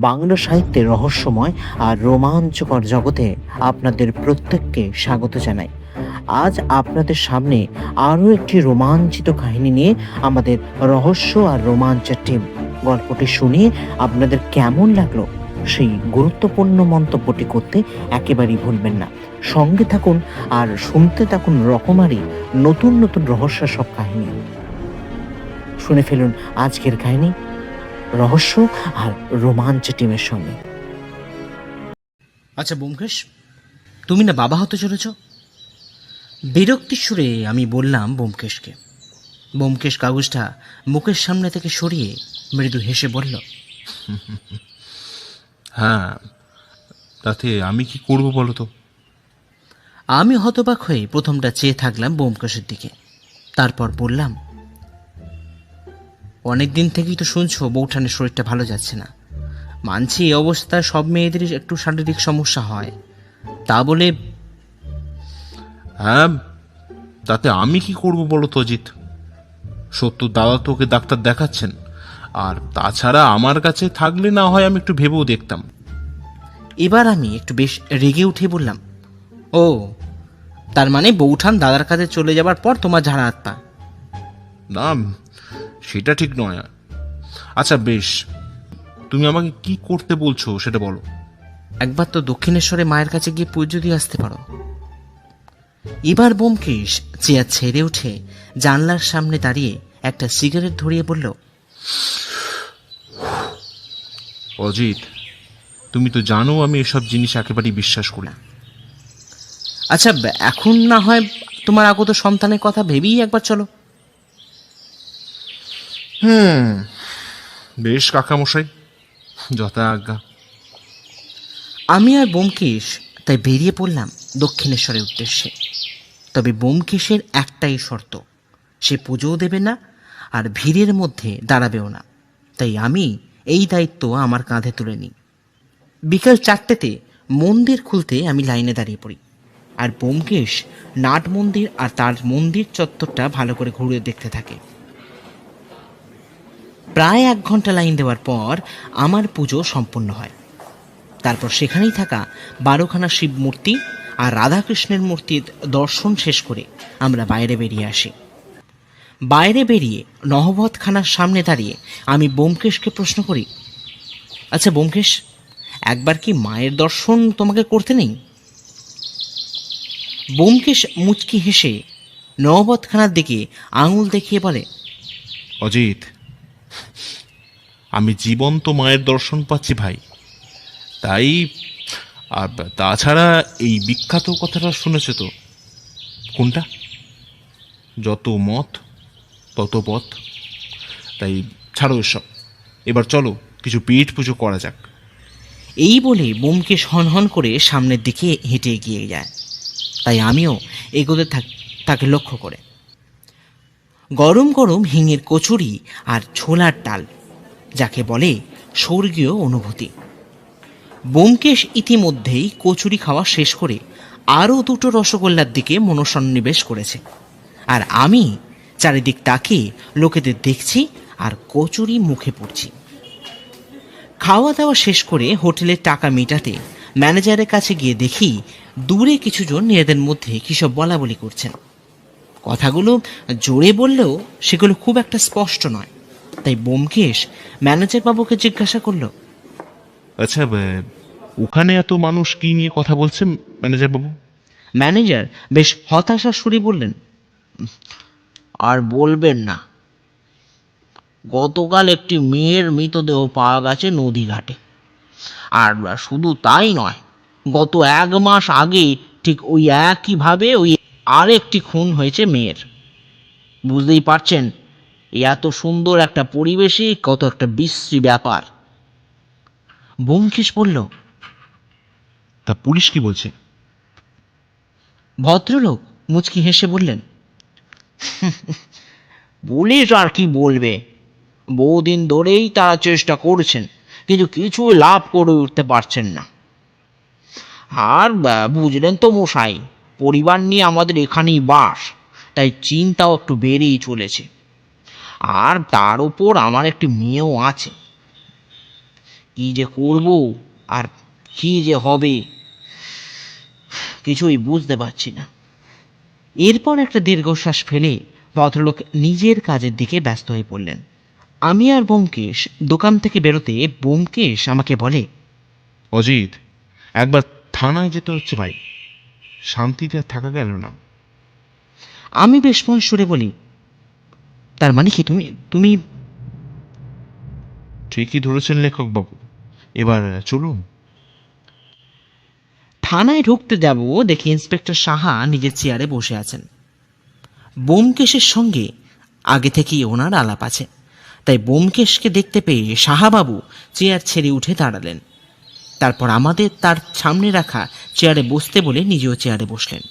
বাংলা সাহিত্যের রহস্যময় আর রোমাঞ্চকর জগতে আপনাদের প্রত্যেককে স্বাগত জানাই। আজ আপনাদের সামনে আরও একটি রোমাঞ্চিত কাহিনী নিয়ে আমাদের রহস্য আর রোমাঞ্চের টিম। গল্পটি শুনিয়ে আপনাদের কেমন লাগলো সেই গুরুত্বপূর্ণ মন্তব্যটি করতে একেবারেই ভুলবেন না। সঙ্গে থাকুন আর শুনতে থাকুন রকমারি নতুন নতুন রহস্যের সব কাহিনী। শুনে ফেলুন আজকের কাহিনী রহস্য আর রোমাঞ্চ টিমের সঙ্গে। আচ্ছা ব্যোমকেশ, তুমি না বাবা হতে চলেছ? বিরক্তির সুরে আমি বললাম ব্যোমকেশকে। ব্যোমকেশ কাগজটা মুখের সামনে থেকে সরিয়ে মৃদু হেসে বলল, হ্যাঁ, তাতে আমি কি করব বলো তো? আমি হতবাক হয়ে প্রথমটা চেয়ে থাকলাম ব্যোমকেশের দিকে। তারপর বললাম, অনেকদিন থেকেই তো শুনছো বৌঠানের শরীরটা ভালো যাচ্ছে না। মানছি এই অবস্থায় সব মেয়েদেরই একটু শারীরিক সমস্যা হয়, তা বলে। হ্যাঁ, তাতে আমি কি করব বলো তো অজিত? সত্যর দাদা তো ওকে ডাক্তার দেখাচ্ছেন, আর তাছাড়া আমার কাছে থাকলে না হয় আমি একটু ভেবেও দেখতাম। এবার আমি একটু বেশ রেগে উঠে বললাম, ও তার মানে বৌঠান দাদার কাছে চলে যাবার পর তোমার ঝাড়া হাত পা? না, সেটা ঠিক নয়। আচ্ছা বেশ, তুমি আমাকে কি করতে বলছো সেটা বলো। একবার তো দক্ষিণেশ্বরে মায়ের কাছে গিয়ে পুজো দিয়ে আসতে পারো। এবার ব্যোমকেশ চেয়ার ছেড়ে উঠে জানলার সামনে দাঁড়িয়ে একটা সিগারেট ধরিয়ে বলল, অজিত, তুমি তো জানো আমি এসব জিনিস একেবারেই বিশ্বাস করি না। আচ্ছা এখন না হয় তোমার আগত সন্তানের কথা ভেবেই একবার চলো। বেশ কাকামশাই, যথা আজ্ঞা। আমি আর ব্যোমকেশ তাই বেরিয়ে পড়লাম দক্ষিণেশ্বরের উদ্দেশ্যে। তবে ব্যোমকেশের একটাই শর্ত, সে পুজোও দেবে না আর ভিড়ের মধ্যে দাঁড়াবেও না। তাই আমি এই দায়িত্ব আমার কাঁধে তুলে নিই। বিকাল 4টেতে মন্দির খুলতে আমি লাইনে দাঁড়িয়ে পড়ি, আর ব্যোমকেশ নাট মন্দির আর তার মন্দির চত্বরটা ভালো করে ঘুরে দেখতে থাকে। প্রায় 1 ঘন্টা লাইন দেওয়ার পর আমার পুজো সম্পন্ন হয়। তারপর সেখানেই থাকা 12খানা শিব মূর্তি আর রাধাকৃষ্ণের মূর্তির দর্শন শেষ করে আমরা বাইরে বেরিয়ে আসি। বাইরে বেরিয়ে নহবতখানার সামনে দাঁড়িয়ে আমি ব্যোমকেশকে প্রশ্ন করি, আচ্ছা ব্যোমকেশ, একবার কি মায়ের দর্শন তোমাকে করতে নেই? ব্যোমকেশ মুচকি হেসে নহবতখানার দিকে আঙুল দেখিয়ে বলে, অজিত, আমি জীবন্ত মায়ের দর্শন পাচ্ছি ভাই। তাই, আর তাছাড়া এই বিখ্যাত কথাটা শুনেছ তো? কোনটা? যত মত তত পথ। তাই ছাড়ো এসব, এবার চলো কিছু পেট পুজো করা যাক। এই বলে ব্যোমকেশ হনহন করে সামনের দিকে হেঁটে এগিয়ে যায়। তাই আমিও এগোতে তাকে লক্ষ্য করে। গরম গরম হিঙের কচুরি আর ছোলার ডাল, যাকে বলে স্বর্গীয় অনুভূতি। ব্যোমকেশ ইতিমধ্যেই কচুরি খাওয়া শেষ করে আরও 2টো রসগোল্লার দিকে মনোসন্নিবেশ করেছে, আর আমি চারিদিক তাকিয়ে লোকেদের দেখছি আর কচুরি মুখে পড়ছি। খাওয়া দাওয়া শেষ করে হোটেলের টাকা মেটাতে ম্যানেজারের কাছে গিয়ে দেখি দূরে কিছুজন নিজেদের মধ্যে কিসব বলা বলি করছেন। কথাগুলো জোরে বললেও সেগুলো খুব একটা স্পষ্ট নয়। তাই ব্যোমকেশ ম্যানেজার বাবুকে জিজ্ঞাসা করলো, আচ্ছা, ওখানে এত মানুষ কি নিয়ে কথা বলছে ম্যানেজার বাবু? ম্যানেজার বেশ হতাশার সুরে বললেন, আর বলবেন না, গতকাল একটি মেয়ের মৃতদেহ পাওয়া গেছে নদী ঘাটে। আর শুধু তাই নয়, গত 1 মাস আগে ঠিক ওই একইভাবে ওই আরেকটি খুন হয়েছে মেয়ের। বুঝতেই পারছেন এত সুন্দর একটা পরিবেশে কত একটা বিশ্রী ব্যাপার। ব্যোমকেশ বলল, তা পুলিশ কি বলছে? ভদ্রলোক মুচকি হেসে বললেন, পুলিশ আর কি বলবে, বহুদিন ধরেই তারা চেষ্টা করছেন, কিন্তু কিছুই লাভ করে উঠতে পারছেন না। আর বুঝলেন তো মশাই, পরিবার নিয়ে আমাদের এখানেই বাস, তাই চিন্তাও একটু বেড়েই চলেছে। আর তার ওপর আমার একটি মেয়েও আছে। কি যে করব আর কি যে হবে কিছুই বুঝতে পারছি না। এরপর একটা দীর্ঘশ্বাস ফেলে ভদ্রলোক নিজের কাজের দিকে ব্যস্ত হয়ে পড়লেন। আমি আর ব্যোমকেশ দোকান থেকে বেরোতে ব্যোমকেশ আমাকে বলে, অজিত, একবার থানায় যেতে হচ্ছে ভাই, শান্তিতে আর থাকা গেল না। আমি বেশ মন সুরে বলি, তার মানে কি তুমি তুমি ঠিকই ধরেছেন লেখক বাবু, এবার চলুন। থানায় ঢুকতে যাব দেখি ইন্সপেক্টর সাহা নিজের চেয়ারে বসে আছেন। ব্যোমকেশের সঙ্গে আগে থেকেই ওনার আলাপ আছে, তাই ব্যোমকেশকে দেখতে পেয়ে সাহাবাবু চেয়ার ছেড়ে উঠে দাঁড়ালেন। তারপর আমাদের তার সামনে রাখা চেয়ারে বসতে বলে নিজেও চেয়ারে বসলেন।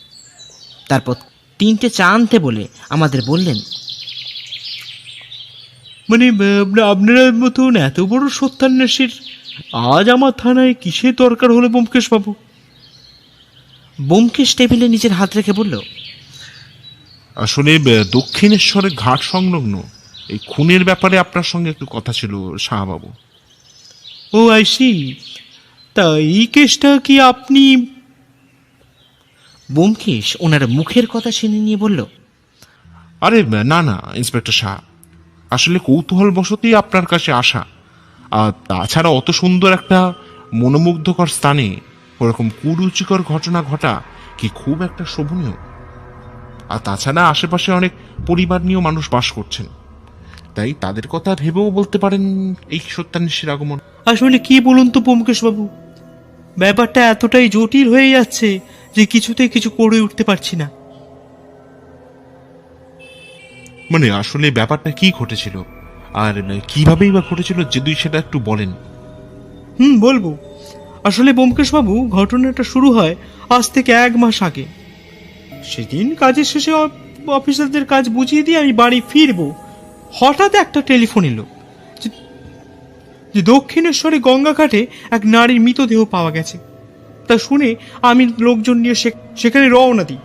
তারপর 3টে চা আনতে বলে আমাদের বললেন, মানে আপনার মতন এত বড় সত্যান্বেষীর আজ আমার থানায় কিসের দরকার হলো ব্যোমকেশ বাবু? ব্যোমকেশ টেবিলে নিজের হাত রেখে বলল, আসলে দক্ষিণেশ্বরের ঘাট সংলগ্ন এই খুনের ব্যাপারে আপনার সঙ্গে একটু কথা ছিল শাহবাবু। ও আইসি, তা এই কেসটা কি আপনি? ব্যোমকেশ ওনার মুখের কথা শুনে নিয়ে বলল, আরে না না ইন্সপেক্টর শাহ, আসলে কৌতূহল বশতই আপনার কাছে আসা। আর তাছাড়া অত সুন্দর একটা মনোমুগ্ধকর স্থানে ওরকম কুরুচিকর ঘটনা ঘটা কি খুব একটা শোভনীয়? আর তাছাড়া আশেপাশে অনেক পরিবার নিয়েও মানুষ বাস করছেন, তাই তাদের কথা ভেবেও বলতে পারেন এই সত্যান্বেষীর আগমন। আসলে কি বলুন তো ব্যোমকেশ বাবু, ব্যাপারটা এতটাই জটিল হয়ে যাচ্ছে যে কিছুতেই কিছু করে উঠতে পারছি না। মানে আসলে ব্যাপারটা কি ঘটেছিল আর কিভাবেই বা ঘটেছিল যদি সেটা একটু বলেন। বলবো। আসলে ব্যোমকেশ বাবু, ঘটনাটা শুরু হয় আজ থেকে 1 মাস আগে। সেদিন কাজের শেষে অফিসারদের কাজ বুঝিয়ে দিয়ে আমি বাড়ি ফিরবো, হঠাৎ একটা টেলিফোন এলো যে দক্ষিণেশ্বরে গঙ্গাঘাটে এক নারীর মৃতদেহ পাওয়া গেছে। তা শুনে আমি লোকজন নিয়ে সেখানে রওনা দিই।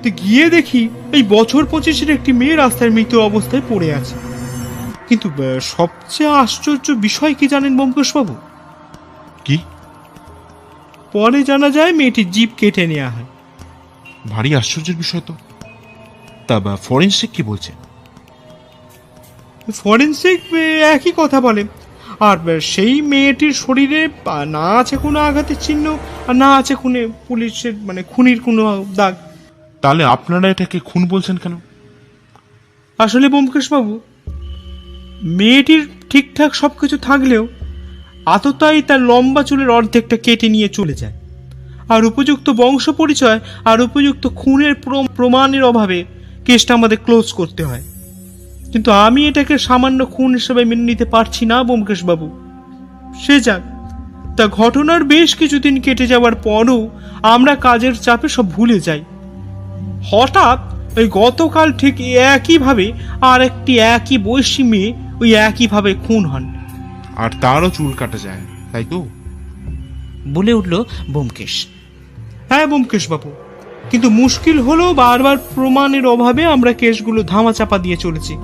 তো গিয়ে দেখি এই বছর 25-এর একটি মেয়ে রাস্তায় মৃত অবস্থায় পড়ে আছে। কিন্তু সবচেয়ে আশ্চর্য বিষয় কি জানেন ব্যোমকেশ বাবু? কি? পরে জানা যায় মেয়েটির জিভ কেটে নেওয়া হয়। ভারী আশ্চর্যের বিষয় তো। তা ফরেনসিক কি বলছে? ফরেনসিক একই কথা বলে। আর সেই মেয়েটির শরীরে না আছে কোনো আঘাতের চিহ্ন, আর না আছে পুলিশের খুনির কোনো দাগ। তাহলে আপনারা এটাকে খুন বলছেন কেন? আসলে ব্যোমকেশ বাবু, মেয়েটির ঠিকঠাক সবকিছু থাকলেও আততায়ী তার লম্বা চুলের অর্ধেকটা কেটে নিয়ে চলে যায়। আর উপযুক্ত বংশ পরিচয় আর উপযুক্ত খুনের প্রমাণের অভাবে কেসটা আমাদের ক্লোজ করতে হয়। কিন্তু আমি এটাকে সামান্য খুন হিসেবে মেনে নিতে পারছি না ব্যোমকেশ বাবু। সে যাক, তা ঘটনার বেশ কিছুদিন কেটে যাওয়ার পরও আমরা কাজের চাপে সব ভুলে যাই। হঠাৎ ওই গতকাল ঠিক একইভাবে আর একটি একই বয়সী মেয়ে ওই একইভাবে খুন হন। আর তারও চুল কাটা যায়, তাই তো? বলে উঠল ব্যোমকেশ। হ্যাঁ ব্যোমকেশ বাবু, কিন্তু মুশকিল হলো বারবার প্রমাণের অভাবে আমরা কেসগুলো ধামাচাপা দিয়ে চলেছি।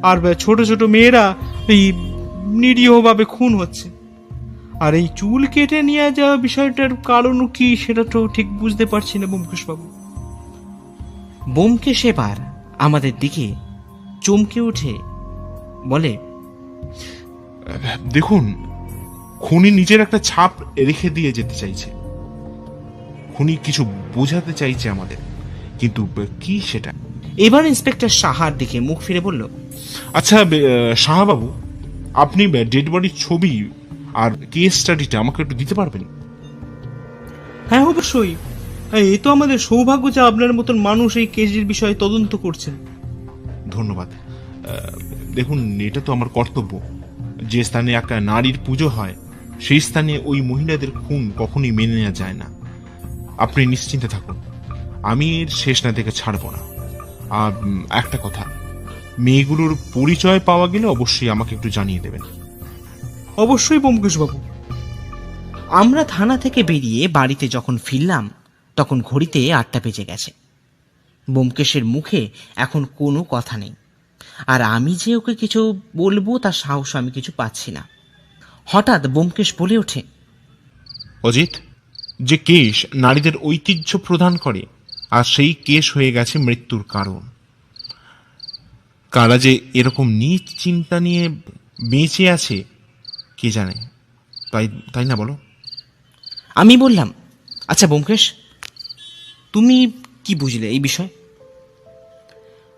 আর ছোট ছোট মেয়েরা এই নিরীহভাবে খুন হচ্ছে। আর এই চুল কেটে নিয়ে যাওয়া বিষয়টার কারণ কি সেটা তো ঠিক বুঝতে পারছি না ব্যোমকেশ বাবু। ব্যোমকেশ এবার আমাদের দিকে চমকে উঠে বলে, দেখুন, খুনি নিজের একটা ছাপ রেখে দিয়ে যেতে চাইছে। খুনি কিছু বোঝাতে চাইছে আমাদের, কিন্তু কি সেটা? এবার ইন্সপেক্টর সাহার দিকে মুখ ফিরে বলল, আচ্ছা শাহবাবু, আপনি ডেড বডির ছবি আর কেস স্টাডিটা আমাকে একটু দিতে পারবেন? হ্যাঁ অবশ্যই। এই তো আমাদের সৌভাগ্য যে আপনার মতন মানুষ এই কেসের বিষয়ে তদন্ত করছেন। ধন্যবাদ। দেখুন, এটা তো আমার কর্তব্য। যে স্থানে এক নারীর পুজো হয় সেই স্থানে ওই মহিলাদের খুন কখনোই মেনে নেওয়া যায় না। আপনি নিশ্চিন্তে থাকুন, আমি এর শেষ না দেখে ছাড়ব না। আর একটা কথা, মেয়েগুলোর পরিচয় পাওয়া গেলে অবশ্যই আমাকে একটু জানিয়ে দেবেন। অবশ্যই ব্যোমকেশ বাবু। আমরা থানা থেকে বেরিয়ে বাড়িতে যখন ফিরলাম তখন ঘড়িতে 8টা বেজে গেছে। ব্যোমকেশের মুখে এখন কোনো কথা নেই, আর আমি যে ওকে কিছু বলবো তার সাহস আমি কিছু পাচ্ছি না। হঠাৎ ব্যোমকেশ বলে ওঠে, অজিত, যে কেশ নারীদের ঐতিহ্য প্রদান করে, আর সেই কেশ হয়ে গেছে মৃত্যুর কারণ। কারা যে এরকম নীচ চিন্তা নিয়ে বেঁচে আছে কে জানে, তাই তাই না বলো? আমি বললাম, আচ্ছা ব্যোমকেশ, তুমি কি বুঝলে এই বিষয়?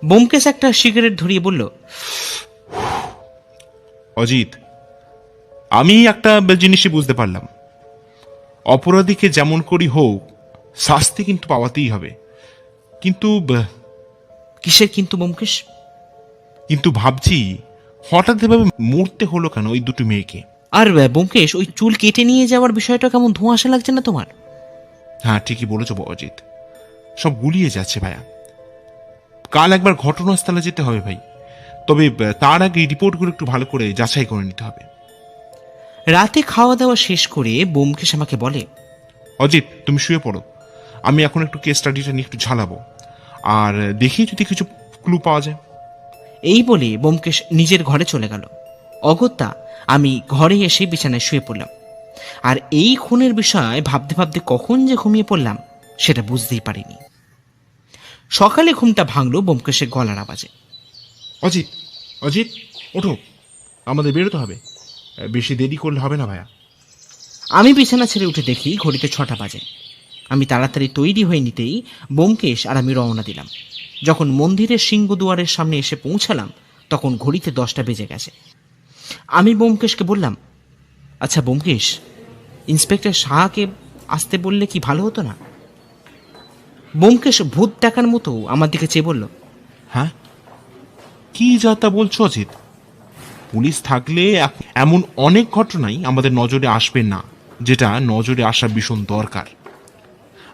ব্যোমকেশ একটা সিগারেট ধরিয়ে বলল, অজিত, আমি একটা জিনিসই বুঝতে পারলাম, অপরাধীকে যেমন করি হোক শাস্তি কিন্তু পাওয়াতেই হবে। কিন্তু কিসের কিন্তু ব্যোমকেশ? কিন্তু ভাবছি হঠাৎ এভাবে মরতে হলো কেন ওই দুটো মেয়েকে? আর ব্যোমকেশ, ওই চুল কেটে নিয়ে যাওয়ার বিষয়টা কেমন ধোঁয়াশা লাগছে না তোমার? হ্যাঁ, ঠিকই বলেছ অজিত, সব গুলিয়ে যাচ্ছে ভাইয়া। কাল একবার ঘটনাস্থলে যেতে হবে ভাই, তবে তার আগে রিপোর্টগুলো একটু ভালো করে যাচাই করে নিতে হবে। রাতে খাওয়া দাওয়া শেষ করে ব্যোমকেশ আমাকে বলে, অজিত, তুমি শুয়ে পড়ো, আমি এখন একটু কেস স্টাডিটা নিয়ে একটু ঝালাবো, আর দেখি যদি কিছু ক্লু পাওয়া যায়। এই বলে ব্যোমকেশ নিজের ঘরে চলে গেল। অগত্যা আমি ঘরে এসে বিছানায় শুয়ে পড়লাম, আর এই খুনের বিষয় ভাবতে ভাবতে কখন যে ঘুমিয়ে পড়লাম সেটা বুঝতেই পারিনি। সকালে ঘুমটা ভাঙলো ব্যোমকেশের গলার আওয়াজে। অজিত, অজিত, ওঠো, আমাদের বেরোতে হবে, বেশি দেরি করলে হবে না ভাইয়া। আমি বিছানা ছেড়ে উঠে দেখি ঘড়িতে 6টা বাজে। আমি তাড়াতাড়ি তৈরি হয়ে নিতেই ব্যোমকেশ আর আমি রওনা দিলাম। যখন মন্দিরের সিংহদুয়ারের সামনে এসে পৌঁছালাম তখন ঘড়িতে 10টা বেজে গেছে। আমি ব্যোমকেশকে বললাম, আচ্ছা ব্যোমকেশ, ইন্সপেক্টর শাহকে আসতে বললে কি ভালো হতো না? ব্যোমকেশ ভূত দেখার মতো আমার দিকে চেয়ে বলল, হ্যাঁ, কি যা তা বলছো অজিত? পুলিশ থাকলে এমন অনেক ঘটনাই আমাদের নজরে আসবে না, যেটা নজরে আসা ভীষণ দরকার।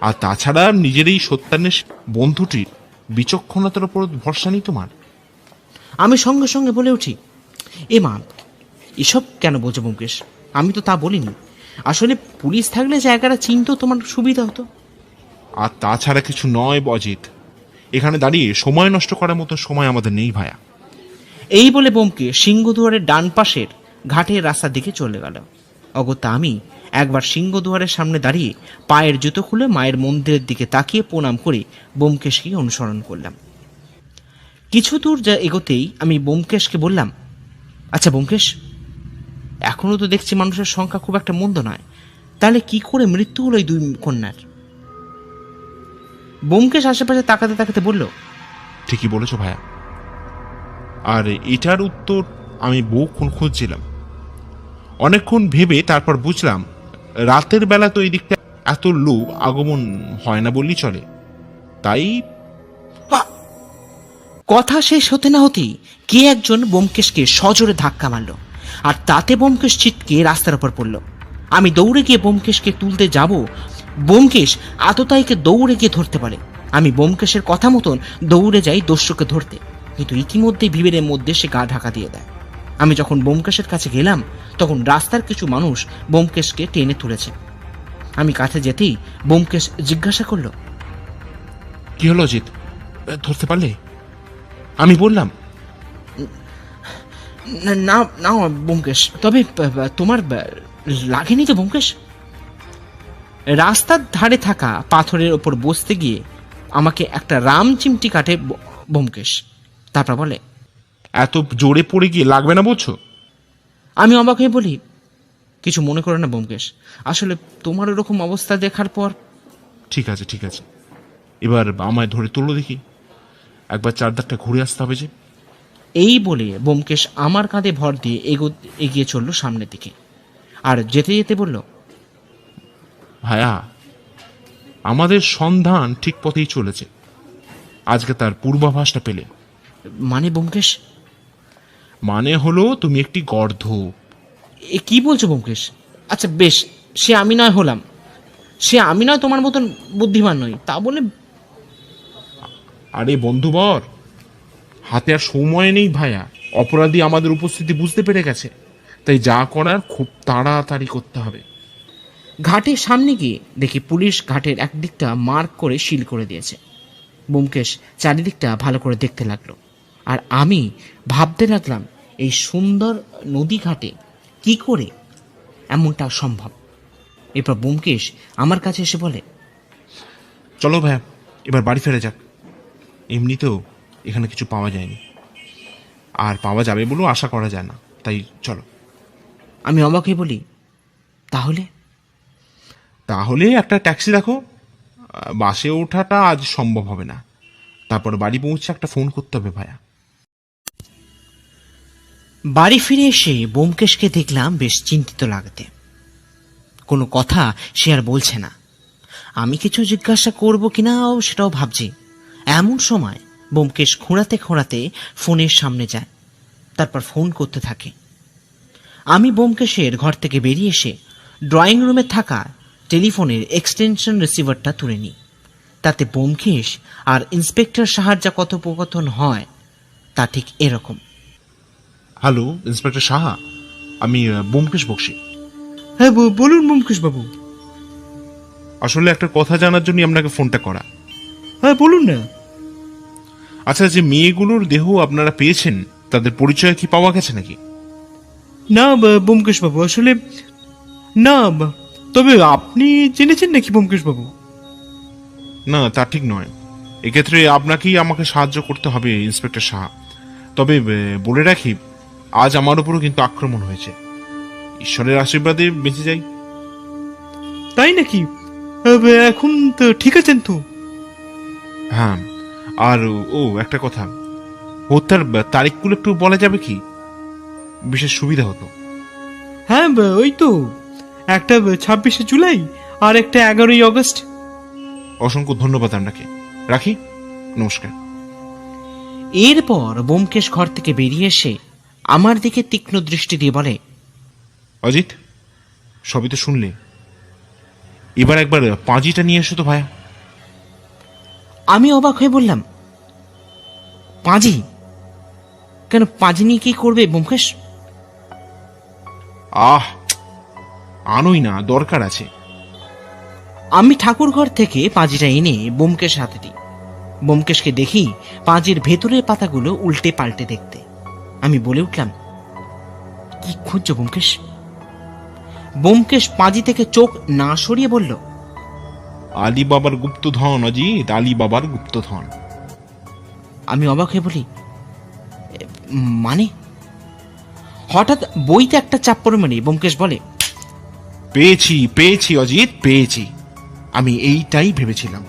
আর তাছাড়া নিজের এই সত্যান্বেষ বন্ধুটির বিচক্ষণতার উপর ভরসা নেই তোমার? আমি সঙ্গে সঙ্গে বলে উঠি, এ মা, এসব কেন বলছো ব্যোমকেশ? আমি তো তা বলিনি। আসলে পুলিশ থাকলে জায়গাটা চিনতেও তোমার সুবিধা হতো। আর তাছাড়া কিছু নয় অজিত, এখানে দাঁড়িয়ে সময় নষ্ট করার মতো সময় আমাদের নেই ভাইয়া। এই বলে ব্যোমকেশ সিংহদুয়ারের ডান পাশের ঘাটের রাস্তার দিকে চলে গেল। অগত্যা আমি একবার সিংহদুয়ারের সামনে দাঁড়িয়ে পায়ের জুতো খুলে মায়ের মন্দিরের দিকে তাকিয়ে প্রণাম করে ব্যোমকেশকে অনুসরণ করলাম। কিছু দূর যা এগোতেই আমি ব্যোমকেশকে বললাম, আচ্ছা ব্যোমকেশ, এখনও তো দেখছি মানুষের সংখ্যা খুব একটা মন্দ নয়, তাহলে কি করে মৃত্যু হলো এই দুই কন্যার? ব্যোমকেশ আশেপাশে তাকাতে তাকাতে বলল, ঠিকই বলেছো ভাইয়া, আর এটার উত্তর আমি বহুক্ষণ খুঁজছিলাম। অনেকক্ষণ ভেবে তারপর বুঝলাম, রাতের বেলা তো এই দিকটা এত লোক আগমন হয় না বললেই চলে, তাই কথা শেষ হতে না হতেই কে একজন ব্যোমকেশকে সজোরে ধাক্কা মারল, আর তাতে ব্যোমকেশ ছিটকে রাস্তার উপর পড়ল। আমি দৌড়ে গিয়ে ব্যোমকেশকে তুলতে যাব, ব্যোমকেশ আততায়ীকে দৌড়ে গিয়ে ধরতে পারে। আমি ব্যোমকেশের কথা মতন দৌড়ে যাই দস্যুকে ধরতে, কিন্তু ইতিমধ্যে ভিড়ের মধ্যে সে গা ঢাকা দিয়ে দেয়। আমি যখন ব্যোমকেশের কাছে গেলাম তখন রাস্তার কিছু মানুষ ব্যোমকেশকে টেনে তুলেছে। আমি কাছে যেতেই ব্যোমকেশ জিজ্ঞাসা করলো, কি হলো অজিত, ধরতে পারলে? আমি বললাম, না না ব্যোমকেশ, তবে তোমার লাগেনি তো ব্যোমকেশ? রাস্তার ধারে থাকা পাথরের ওপর বসতে গিয়ে আমাকে একটা রাম চিমটি কাটে ব্যোমকেশ। তারপর বলে, এত জোরে পড়ে গিয়ে লাগবে না বলছো? আমি অবাক হয়ে বলি, কিছু মনে করো না ব্যোমকেশ, আসলে তোমার ওরকম অবস্থা দেখার পর। ঠিক আছে ঠিক আছে, এবার আমায় ধরে তুলো দেখি, একবার চারদারটা ঘুরে আসতে হবে যে। এই বলে ব্যোমকেশ আমার কাঁধে ভর দিয়ে এগিয়ে চলল সামনের দিকে, আর যেতে যেতে বলল, ভাইয়া, আমাদের সন্ধান ঠিক পথেই চলেছে, আজকে তার পূর্বাভাসটা পেলে। মানে ব্যোমকেশ? মানে হলো তুমি একটি গর্ধ। এ কি বলছো ব্যোমকেশ? আচ্ছা বেশ, সে আমি নয় হলাম, সে আমি নয় তোমার মতন বুদ্ধিমান নই, তা বলে। আরে বন্ধুবর, হাতে আর সময় নেই ভাইয়া, অপরাধী আমাদের উপস্থিতি বুঝতে পেরে গেছে, তাই যা করার খুব তাড়াতাড়ি করতে হবে। ঘাটের সামনে গিয়ে দেখি পুলিশ ঘাটের একদিকটা মার্ক করে সিল করে দিয়েছে। ব্যোমকেশ চারিদিকটা ভালো করে দেখতে লাগলো, আর আমি ভাবতে লাগলাম এই সুন্দর নদী ঘাটে কি করে এমনটা সম্ভব। এরপর ব্যোমকেশ আমার কাছে এসে বলে, চলো ভাইয়া, এবার বাড়ি ফেরা যাক। এমনিতেও এখানে কিছু পাওয়া যায়নি, আর পাওয়া যাবে বলেও আশা করা যায় না, তাই চলো। আমি অবাক হয়ে বলি, তাহলে? তাহলে একটা ট্যাক্সি দেখো। বাসে ওঠাটা আজ সম্ভব হবে না, তারপর বাড়ি পৌঁছে একটা ফোন করতে হবে ভাইয়া। বাড়ি ফিরে এসে ব্যোমকেশকে দেখলাম বেশ চিন্তিত লাগতে। কোনো কথা সে আর বলছে না। আমি কিছু জিজ্ঞাসা করব কিনা সেটাও ভাবছি। এমন সময় ব্যোমকেশ খোঁড়াতে খোঁড়াতে ফোনের সামনে যায়, তারপর ফোন করতে থাকে। আমি ব্যোমকেশের ঘর থেকে বেরিয়ে এসে ড্রয়িং রুমে থাকা টেলিফোনের এক্সটেনশন রিসিভারটা তুলে নিই। তাতে ব্যোমকেশ আর ইন্সপেক্টর সাহার যা কথোপকথন হয় তা ঠিক এরকম। হ্যালো ইন্সপেক্টর সাহা, আমি ব্যোমকেশ বক্সি। হ্যাঁ বলুন ব্যোমকেশ বাবু। আসলে একটা কথা জানার জন্য আপনাকে ফোনটা করা। হ্যাঁ বলুন না। আচ্ছা, যে মেয়েগুলোর দেহ আপনারা পেয়েছেন, তাদের পরিচয় কি পাওয়া গেছে নাকি? না ব্যোমকেশ বাবু, আসলে না। তবে আপনি জেনেছেন নাকি ব্যোমকেশ বাবু? না, তা ঠিক নয়। এক্ষেত্রে আপনাকেই আমাকে সাহায্য করতে হবে ইন্সপেক্টর সাহা। তবে বলে রাখি, আজ আমার উপরও কিন্তু আক্রমণ হয়েছে। ঈশ্বরের আশীর্বাদে বেঁচে যাই। তাই নাকি? এখন তো ঠিক আছেন তো? হ্যাঁ, আর একটা কথা, হত্যার তারিখগুলো একটু বলা যাবে কি? বিশেষ সুবিধা হতো। হ্যাঁ ওই তো, একটা 26শে জুলাই আর একটা 11ই অগস্ট। অসংখ্য ধন্যবাদ আপনাকে। রাখি, নমস্কার। এরপর ব্যোমকেশ ঘর থেকে বেরিয়ে এসে আমার দিকে তীক্ষ্ণ দৃষ্টি দিয়ে বলে, অজিত, সবই তো শুনলে, এবার একবার পাঁজিটা নিয়ে এসো তো ভাইয়া। আমি অবাক হয়ে বললাম, পাঁজি? কেন, পাঁজি নিয়ে কি করবে ব্যোমকেশ? আনোই না, দরকার আছে। আমি ঠাকুর ঘর থেকে পাঁজিটা এনে ব্যোমকেশ হাতে দিই। ব্যোমকেশকে দেখি পাঁজির ভেতরের পাতাগুলো উল্টে পাল্টে দেখতে। আমি বলে উঠলাম, কি খুঁজছো ব্যোমকেশ? ব্যোমকেশ পাঁজি থেকে চোখ না সরিয়ে বলল, আলী বাবার গুপ্তধন অজিত, আলী বাবার গুপ্তধন। আমি অবাক হয়ে বলি, মানে? হঠাৎ বইতে একটা চাপ্পড় মেরে ব্যোমকেশ বলে, পেয়েছি পেয়েছি অজিত, পেয়েছি। আমি এইটাই ভেবেছিলাম।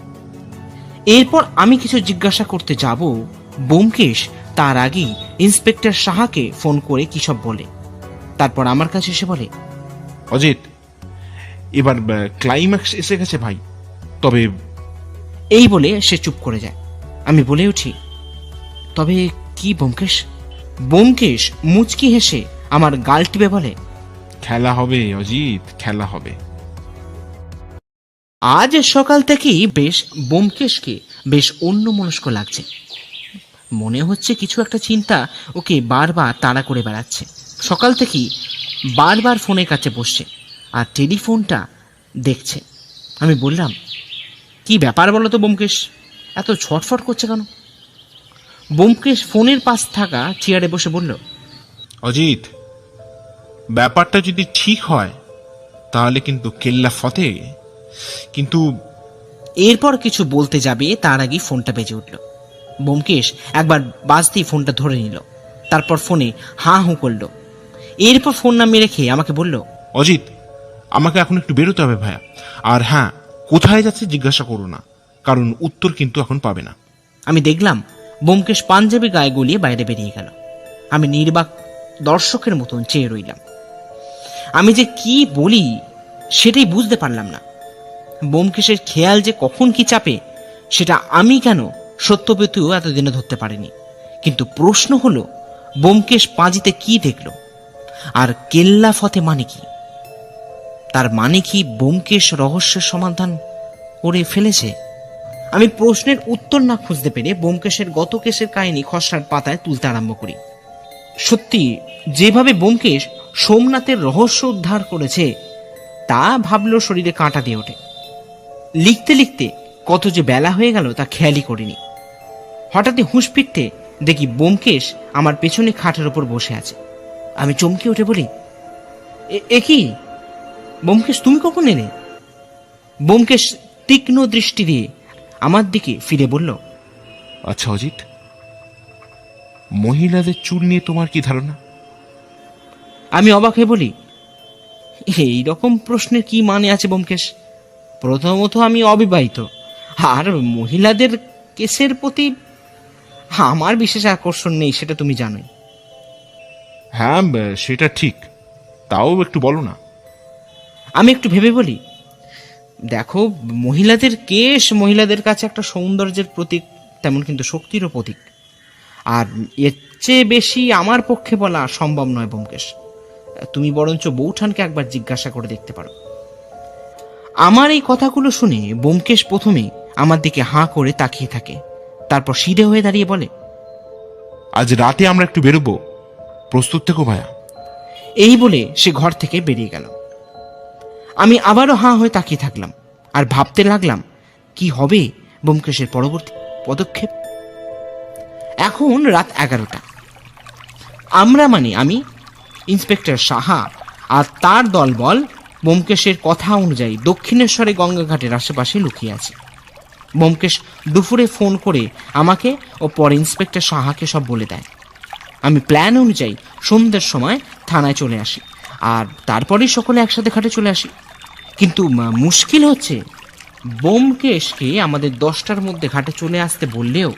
এরপর আমি কিছু জিজ্ঞাসা করতে যাব, ব্যোমকেশ তার আগেই ইন্সপেক্টর সাহাকে ফোন করে কি সব বলে। তারপর আমার কাছে এসে বলে, অজিত, এবার ক্লাইম্যাক্স এসে গেছে ভাই। তবে এই বলে সে চুপ করে যায়। আমি বলে উঠি, তবে কি ব্যোমকেশ? ব্যোমকেশ মুচকি হেসে আমার গাল টিপে বলে, খেলা হবে অজিত, খেলা হবে। আজ সকাল থেকেই ব্যোমকেশকে বেশ অন্যমনস্ক লাগছে। মনে হচ্ছে কিছু একটা চিন্তা ওকে বারবার তাড়া করে বেড়াচ্ছে। সকাল থেকেই বারবার ফোনের কাছে বসছে আর টেলিফোনটা দেখছে। আমি বললাম, কি ব্যাপার বলো তো ব্যোমকেশ, এত ছটফট করছে কেন? ব্যোমকেশ ফোনের পাশ থাকা চেয়ারে বসে বলল, অজিত, ব্যাপারটা যদি ঠিক হয় তাহলে কিন্তু কেল্লা ফতে। কিন্তু এরপর কিছু বলতে যাবে তার আগেই ফোনটা বেজে উঠল। ব্যোমকেশ একবার বাজতেই ফোনটা ধরে নিল, তারপর ফোনে হাঁ হুঁ করল। এরপর ফোন নামিয়ে রেখে আমাকে বলল, অজিত, আমাকে এখন একটু বেরোতে হবে ভাইয়া। আর হ্যাঁ, কোথায় যাচ্ছে জিজ্ঞাসা করো না, কারণ উত্তর কিন্তু এখন পাবে না। আমি দেখলাম ব্যোমকেশ পাঞ্জাবি গায়ে গলিয়ে বাইরে বেরিয়ে গেল। আমি নির্বাক দর্শকের মতন চেয়ে রইলাম। আমি যে কি বলি সেটাই বুঝতে পারলাম না। ব্যোমকেশের খেয়াল যে কখন কি চাপে সেটা আমি কেন সত্যবতীও এতদিনে ধরতে পারিনি। কিন্তু প্রশ্ন হলো, ব্যোমকেশ পাঁজিতে কি দেখল, আর কেল্লা ফতে মানে কি? তার মানে কি ব্যোমকেশ রহস্যের সমাধান করে ফেলেছে? আমি প্রশ্নের উত্তর না খুঁজতে পেরে ব্যোমকেশের গত কেসের কাহিনী খসড়ার পাতায় তুলতে আরম্ভ করি। সত্যি যেভাবে ব্যোমকেশ সোমনাথের রহস্য উদ্ধার করেছে তা ভাবলেও শরীরে কাঁটা দিয়ে ওঠে। লিখতে লিখতে কত যে বেলা হয়ে গেল তা খেয়ালই করিনি। হঠাৎই হুঁশ ফিরতে দেখি ব্যোমকেশ আমার পেছনে খাটের ওপর বসে আছে। আমি চমকে উঠে বলি, এ কি ব্যোমকেশ, তুমি কখন এলে? ব্যোমকেশ তীক্ষ্ণ দৃষ্টি দিয়ে আমার দিকে ফিরে বলল, আচ্ছা অজিত, মহিলাদের চুল নিয়ে তোমার কি ধারণা? আমি অবাক হয়ে বলি, এই রকম প্রশ্নের কি মানে আছে ব্যোমকেশ? প্রথমত আমি অবিবাহিত, আর মহিলাদের কেসের প্রতি আমার বিশেষ আকর্ষণ নেই, সেটা তুমি জানোই। হ্যাঁ, সেটা ঠিক, তাও একটু বলো না। আমি একটু ভেবে বলি, দেখো, মহিলাদের কেশ মহিলাদের কাছে একটা সৌন্দর্যের প্রতীক, তেমন কিন্তু শক্তিরও প্রতীক। আর এর চেয়ে বেশি আমার পক্ষে বলা সম্ভব নয় ব্যোমকেশ। তুমি বরঞ্চ বৌঠানকে একবার জিজ্ঞাসা করে দেখতে পারো। আমার এই কথাগুলো শুনে ব্যোমকেশ প্রথমে আমার দিকে হাঁ করে তাকিয়ে থাকে, তারপর সিধে হয়ে দাঁড়িয়ে বলে, আজ রাতে আমরা একটু বেরোবো, প্রস্তুত থেকো ভাইয়া। এই বলে সে ঘর থেকে বেরিয়ে গেল। আমি আবারও হাঁ হয়ে তাকিয়ে থাকলাম আর ভাবতে লাগলাম কি হবে ব্যোমকেশের পরবর্তী পদক্ষেপ। এখন রাত 11টা। আমরা মানে আমি, ইন্সপেক্টর সাহা আর তার দলবল ব্যোমকেশের কথা অনুযায়ী দক্ষিণেশ্বরে গঙ্গাঘাটের আশেপাশে লুকিয়ে আছে। ব্যোমকেশ দুপুরে ফোন করে আমাকে ও পরে ইন্সপেক্টর সাহাকে সব বলে দেয়। আমি প্ল্যান অনুযায়ী সন্ধ্যের সময় থানায় চলে আসি, আর তারপরেই সকলে একসাথে ঘাটে চলে আসি। কিন্তু মুশকিল হচ্ছে, ব্যোমকেশকে আমাদের 10টার মধ্যে ঘাটে চলে আসতে বললেও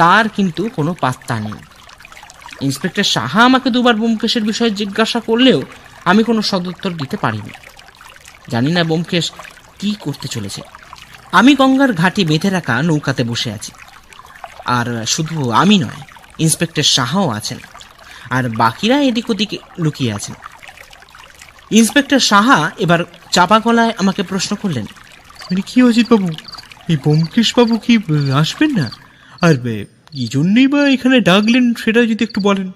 তার কিন্তু কোনো পাত্তা নেই। ইন্সপেক্টর সাহা আমাকে দুবার ব্যোমকেশের বিষয়ে জিজ্ঞাসা করলেও আমি কোনো সদুত্তর দিতে পারিনি। জানি না ব্যোমকেশ কি করতে চলেছে। আমি গঙ্গার ঘাটে বেঁধে রাখা নৌকাতে বসে আছি, আর শুধু আমি নয়, ইন্সপেক্টর সাহাও আছেন, আর বাকিরা এদিক ওদিকে লুকিয়ে আছেন। ইন্সপেক্টর সাহা এবার চাপা গলায় আমাকে প্রশ্ন করলেন, মানে কি অজিত বাবু, এই ব্যোমকেশ বাবু কি আসবেন না? আর কি জন্যই বা এখানে ডাকলেন সেটা যদি একটু বলেন।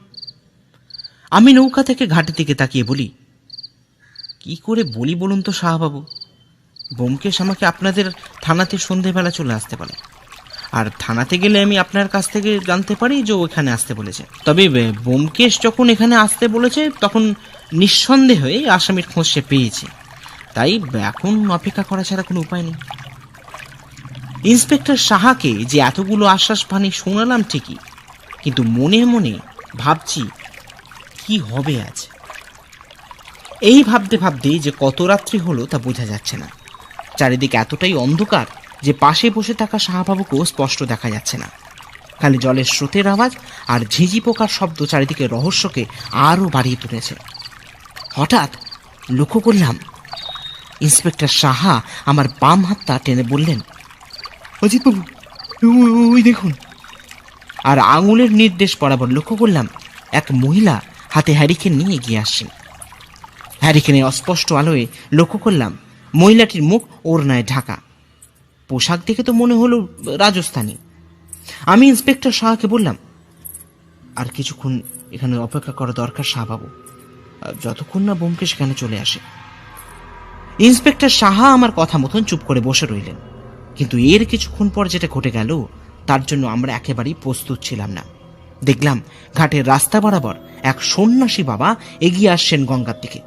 আমি নৌকা থেকে ঘাটের দিকে তাকিয়ে বলি, কি করে বলি বলুন তো সাহাবাবু, ব্যোমকেশ আমাকে আপনাদের থানাতে সন্ধেবেলা চলে আসতে বলে, আর থানাতে গেলে আমি আপনার কাছ থেকে জানতে পারি যে ও এখানে আসতে বলেছে। তবে ব্যোমকেশ যখন এখানে আসতে বলেছে তখন নিঃসন্দেহে আসামির খোঁজ সে পেয়েছে, তাই এখন অপেক্ষা করা ছাড়া কোনো উপায় নেই। ইন্সপেক্টর সাহাকে যে এতগুলো আশ্বাস বাণী শোনালাম ঠিকই, কিন্তু মনে মনে ভাবছি কি হবে আজ। এই ভাবতে ভাবতে যে কত রাত্রি হলো তা বোঝা যাচ্ছে না। চারিদিকে এতটাই অন্ধকার যে পাশে বসে থাকা সাহাবাবুকেও স্পষ্ট দেখা যাচ্ছে না। খালি জলের স্রোতের আওয়াজ আর ঝিঝি পোকার শব্দ চারিদিকে রহস্যকে আরও বাড়িয়ে তুলেছে। হঠাৎ লক্ষ্য করলাম ইন্সপেক্টর সাহা আমার বাম হাতটা টেনে বললেন, অজিত বাবু, ওই দেখুন। আর আঙুলের নির্দেশ বরাবর লক্ষ্য করলাম এক মহিলা হাতে হ্যারিকেন নিয়ে এগিয়ে আসছেন। হ্যারিকেনের অস্পষ্ট আলোয় লক্ষ্য করলাম মহিলাটির মুখ ওড়নায় ঢাকা। পোশাক দেখে তো মনে হলো রাজস্থানী। আমি ইন্সপেক্টর সাহাকে বললাম, আর কিছুক্ষণ এখানে অপেক্ষা করা দরকার শাহবাবু, যতক্ষণ না ব্যোমকেশ এখানে চলে আসে। ইন্সপেক্টর সাহা আমার কথা মতন চুপ করে বসে রইলেন, কিন্তু এর কিছুক্ষণ পর যেটা ঘটে গেল তার জন্য আমরা একেবারেই প্রস্তুত ছিলাম না। দেখলাম ঘাটের রাস্তা বরাবর এক সন্ন্যাসী বাবা এগিয়ে আসছেন গঙ্গার দিকে,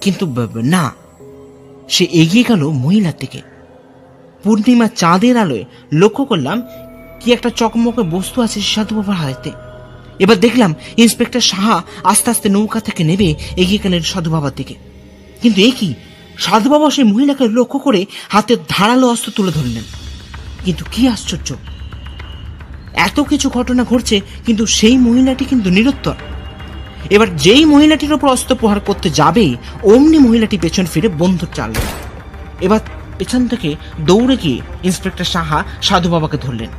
কিন্তু না, সে এগিয়ে গেল মহিলার দিকে। পূর্ণিমা চাঁদের আলোয় লক্ষ্য করলাম কি একটা চকমকে বস্তু আছে সাধু বাবার হাতে। এবার দেখলাম ইন্সপেক্টর সাহা আস্তে আস্তে নৌকা থেকে নেমে এগিয়ে গেলেন সাধু বাবার দিকে। কিন্তু এ কি, সাধু বাবা সেই মহিলাকে লক্ষ্য করে হাতের ধারালো অস্ত্র তুলে ধরলেন। কিন্তু কি আশ্চর্য, এত কিছু ঘটনা ঘটছে কিন্তু সেই মহিলাটি কিন্তু নিরুত্তর। এবার যেই মহিলাটির ওপর অস্ত্র প্রহার করতে যাবে অমনি মহিলাটি পেছন ফিরে বন্দুক চালাল। এবার পেছন থেকে দৌড়ে গিয়ে ইন্সপেক্টর সাহা সাধু বাবাকে ধরলেন।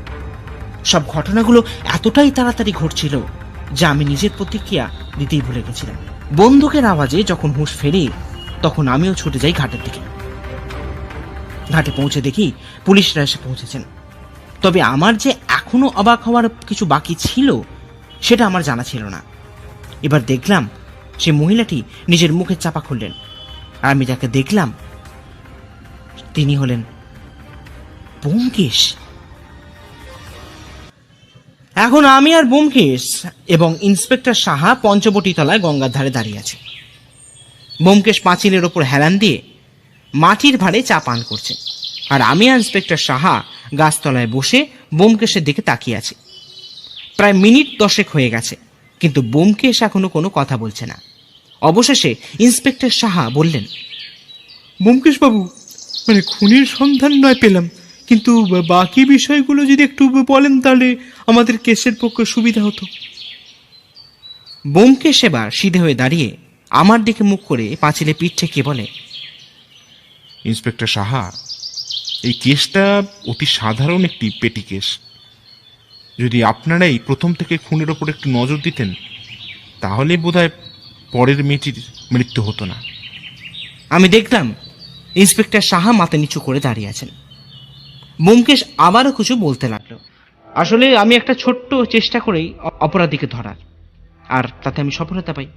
সব ঘটনাগুলো এতটাই তাড়াতাড়ি ঘটছিল যে আমি নিজের প্রতিক্রিয়া দিতেই ভুলে গেছিলাম। বন্দুকের আওয়াজে যখন হুঁশ ফেরে তখন আমিও ছুটে যাই ঘাটের দিকে। ঘাটে পৌঁছে দেখি পুলিশরা এসে পৌঁছেছেন। তবে আমার যে এখনো অবাক হওয়ার কিছু বাকি ছিল সেটা আমার জানা ছিল না। এবার দেখলাম সে মহিলাটি নিজের মুখের চাপা খুললেন, আর আমি যাকে দেখলাম তিনি হলেন ব্যোমকেশ। এখন আমি আর ব্যোমকেশ এবং ইন্সপেক্টর সাহা পঞ্চবটি তলায় গঙ্গার ধারে দাঁড়িয়ে আছে। ব্যোমকেশ পাঁচিলের ওপর হেলান দিয়ে মাটির ভাঁড়ে চা পান করছে, আর আমি আর ইন্সপেক্টর সাহা গাছতলায় বসে ব্যোমকেশের দিকে তাকিয়ে আছি। প্রায় মিনিট 10 হয়ে গেছে, কিন্তু ব্যোমকেশ এখনো কোনো কথা বলছে না। অবশেষে ইন্সপেক্টর সাহা বললেন, ব্যোমকেশ বাবু, মানে খুনির সন্ধান নয় পেলাম, কিন্তু বাকি বিষয়গুলো যদি একটু বলেন তাহলে আমাদের কেসের পক্ষে সুবিধা হতো। ব্যোমকেশ এবার সিধে হয়ে দাঁড়িয়ে আমার দিকে মুখ করে পাঁচিলে পিঠ ঠেকিয়ে বলে, ইন্সপেক্টর সাহা, এই কেসটা অতি সাধারণ একটি পেটি কেস। যদি আপনারাই প্রথম থেকে খুনের ওপর একটু নজর দিতেন তাহলে বোধহয় পরের মেয়েটির মৃত্যু হতো না। আমি দেখলাম ইন্সপেক্টর সাহা মাথা নিচু করে দাঁড়িয়ে আছেন। ব্যোমকেশ আবারও কিছু বলতে লাগলো। আসলে আমি একটা ছোট্ট চেষ্টা করেই অপরাধীকে ধরার, আর তাতে আমি সফলতা পাই।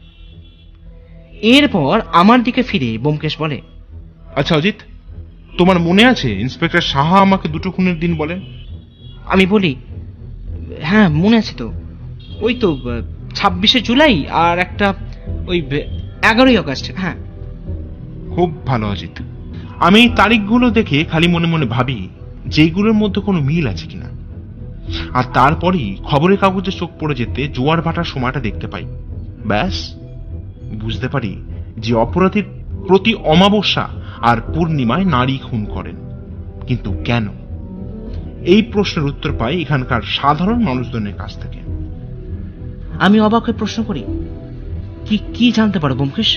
এরপর আমার দিকে ফিরে ব্যোমকেশ বলে, আচ্ছা অজিত, তোমার মনে আছে ইন্সপেক্টর সাহা আমাকে 2টো খুনের দিন বলেন? আমি বলি, হ্যাঁ মনে আছে তো, ওই তো 26শে জুলাই আর একটা ওই 11ই আগস্ট। হ্যাঁ, খুব ভালো অজিত। আমি এই তারিখগুলো দেখে খালি মনে মনে ভাবি যেগুলোর মধ্যে কোনো মিল আছে কিনা, আর তারপরই খবরের কাগজে চোখ পড়ে যেতে জোয়ার ভাটার সময়টা দেখতে পাই। ব্যাস বুঝতে পারি যে অপরাধীর প্রতি অমাবস্যা আর পূর্ণিমায় নারী খুন করেন। কিন্তু কেন? এই প্রশ্নের উত্তর পাই এখানকার সাধারণ মানুষজনের কাছ থেকে। আমি অবাক হয়ে প্রশ্ন করি, কি কি জানতে পারো ব্যোমকেশ?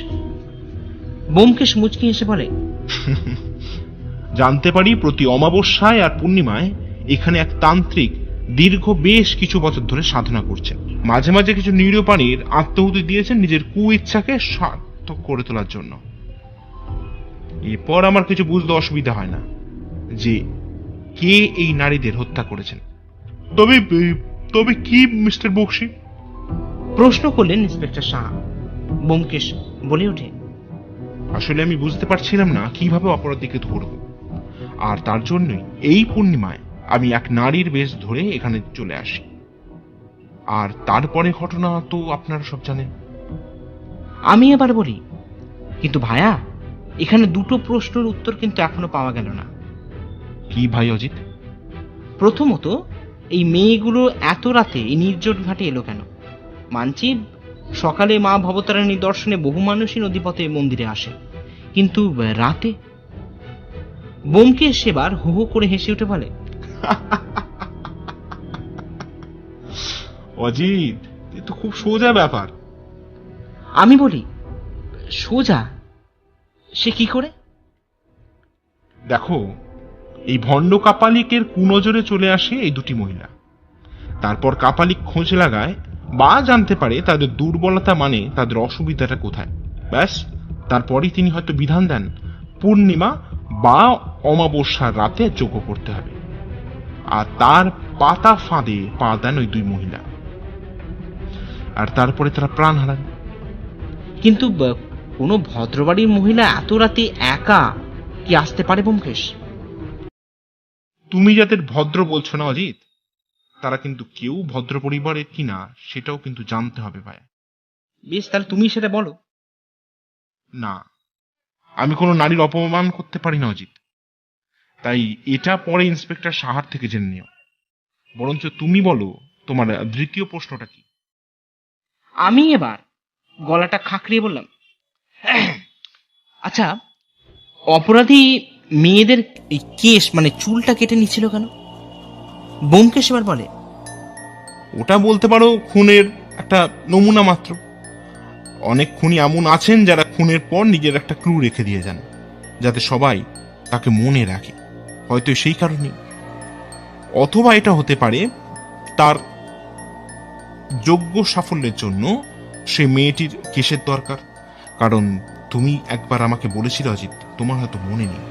ব্যোমকেশ মুচকি এসে বলে, জানতে পারি প্রতি অমাবস্যায় আর পূর্ণিমায় এখানে এক তান্ত্রিক দীর্ঘ বেশ কিছু বছর ধরে সাধনা করছেন। মাঝে মাঝে কিছু নিরীহ প্রাণীর আত্মহুতি দিয়েছেন নিজের কুইচ্ছাকে সার্থক করে তোলার জন্য। এরপর আমার কিছু বুঝতে অসুবিধা হয় না যে কে এই নারীদের হত্যা করেছেন। তবে তবে কি মিস্টার বক্সি? প্রশ্ন করলেন ইন্সপেক্টর সাহা। ব্যোমকেশ বলে ওঠে, আসলে আমি বুঝতে পারছিলাম না কিভাবে অপরাধীকে ধরব, আর তার জন্যই এই পূর্ণিমায় আমি এক নারীর বেশ ধরে এখানে চলে আসি। আর তারপরে ঘটনা তো আপনারা সব জানেন। আমি এবার বলি, কিন্তু ভাইয়া, এখানে 2টো প্রশ্নের উত্তর কিন্তু এখনো পাওয়া গেল না। কি ভাই অজিত? প্রথমত, এই মেয়েগুলো এত রাতে এই নির্জন ঘাটে এলো কেন? মানছি সকালে মা ভবতারিণী দর্শনে বহু মানুষই নদীপথে মন্দিরে আসে, কিন্তু রাতে? ব্যোমকেশ সেবার হো হো করে হেসে উঠে বলে, অজিত, এ তো খুব সোজা ব্যাপার। আমি বলি, সোজা? সে কি করে? দেখো, এই ভণ্ড কাপালিকের কুনজরে চলে আসে এই 2টি মহিলা। তারপর কাপালিক খোঁজ লাগায় বা জানতে পারে তাদের দুর্বলতা মানে তাদের অসুবিধাটা কোথায়। ব্যাস, তারপরই তিনি হয়তো বিধান দেন পূর্ণিমা বা অমাবস্যার রাতে যজ্ঞ করতে হবে। আর তার পাতা ফাঁদে পা দেন ওই 2 মহিলা, আর তারপরে তারা প্রাণ হারান। কিন্তু কোনো ভদ্রবাড়ির মহিলা এত রাতে একা কি আসতে পারে ব্যোমকেশ? তুমি যাদের ভদ্র বলছো না অজিত, তারা কিন্তু কেউ ভদ্র পরিবারের কিনা সেটাও কিন্তু জানতে হবে ভাই। বেশ, তাহলে তুমি সেটা বলো। না, আমি কোনো নারীর অপমান করতে পারি না অজিত, তাই এটা পরে ইন্সপেক্টর সাহার থেকে জেনে নিও। বরঞ্চ তুমি বলো তোমার দ্বিতীয় প্রশ্নটা কি? আমি এবার গলাটা খাঁকড়িয়ে বললাম, আচ্ছা, অপরাধী মেয়েদের এই কেশ মানে চুলটা কেটে নিচ্ছিল কেন? ব্যোমকেশ এবার বলে, ওটা বলতে পারো খুনের একটা নমুনা মাত্র। অনেক খুনি এমন আছেন যারা খুনের পর নিজের একটা ক্লু রেখে দিয়ে যান, যাতে সবাই তাকে মনে রাখে। হয়তো সেই কারণে, অথবা এটা হতে পারে তার যোগ্য সাফল্যের জন্য সে মেয়েটির কেসের দরকার। কারণ তুমি একবার আমাকে বলেছিলে অজিত, তোমার হয়তো মনে নেই।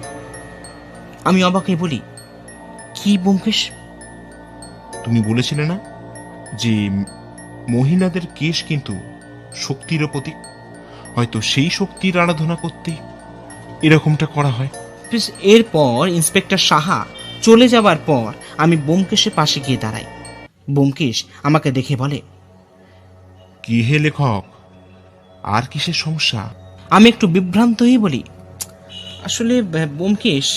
আমি অবাক হয়ে বলি, কি ব্যোমকেশ? তুমি বলেছিলে না যে মহিলাদের কেশ কিন্তু শক্তির প্রতীক? হয়তো সেই শক্তির আরাধনা করতে এরকমটা করা হয়। এরপর ইন্সপেক্টর সাহা চলে যাবার পর আমি ব্যোমকেশের পাশে গিয়ে দাঁড়াই। ব্যোমকেশ আমাকে দেখে বলে, কি হে লেখক, আর কিসের সমস্যা? আমি একটু বিভ্রান্ত হয়ে বলি, আসলে ব্যোমকেশ,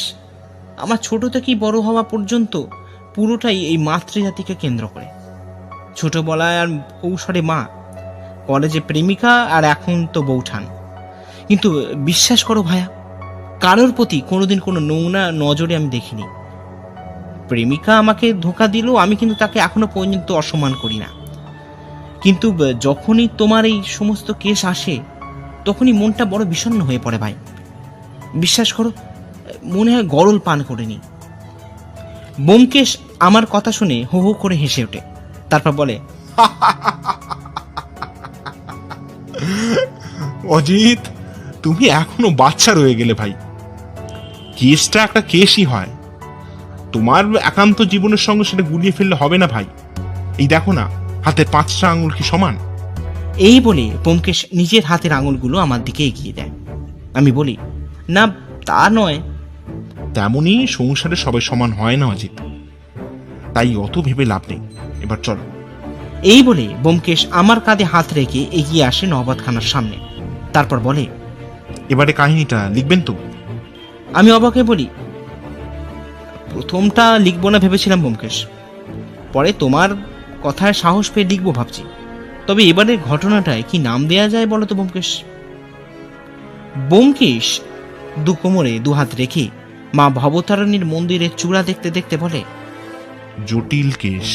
আমার ছোট থেকেই বড় হওয়া পর্যন্ত পুরোটাই এই মাতৃজাতিকে কেন্দ্র করে। ছোটবেলায় আর কৌশলে মা, কলেজে প্রেমিকা, আর এখন তো বৌঠান। কিন্তু বিশ্বাস করো ভাইয়া, কারোর প্রতি কোনোদিন কোনো নোংরা নজরে আমি দেখিনি। প্রেমিকা আমাকে ধোঁকা দিল, আমি কিন্তু তাকে এখনো পর্যন্ত অসম্মান করি না। কিন্তু যখনই তোমার এই সমস্ত কেস আসে, তখনই মনটা বড় বিষণ্ণ হয়ে পড়ে ভাই। বিশ্বাস করো, মনে হয় গরল পান করে নি। ব্যোমকেশ আমার কথা শুনে হো হো করে হেসে ওঠে, তারপর বলে, অজিত, তুমি এখনো বাচ্চা রয়ে গেলে ভাই। কেসটা একটা কেসই হয়, তোমার একান্ত জীবনের সঙ্গে সেটা গুলিয়ে ফেললে হবে না ভাই। এই দেখো না, হাতের 5টা আঙুল কি সমান? এই বলে ব্যোমকেশ নিজের হাতের আঙুলগুলো আমার দিকে এগিয়ে দেয়। আমি বলি, না তা নয়। তেমনি সংসারে সবাই সমান হয় না অজিত, তাই অত ভেবে লাভ নেই। এবার চলো। এই বলে ব্যোমকেশ আমার কাঁধে হাত রেখে এগিয়ে আসে নবাবখানার সামনে, তারপর বলে, এবারে কাহিনীটা লিখবেন তো? আমি অবাকে বলি, প্রথমটা লিখবো না ভেবেছিলাম ব্যোমকেশ, পরে তোমার কথায় সাহস পেয়ে লিখবো ভাবছি। তবে এবারের ঘটনাটায় কি নাম দেয়া যায় বলো তো ব্যোমকেশ? ব্যোমকেশ দু কোমরে দুহাত রেখে মা ভবতারিণীর মন্দিরের চূড়া দেখতে দেখতে বলে, জটিল কেস।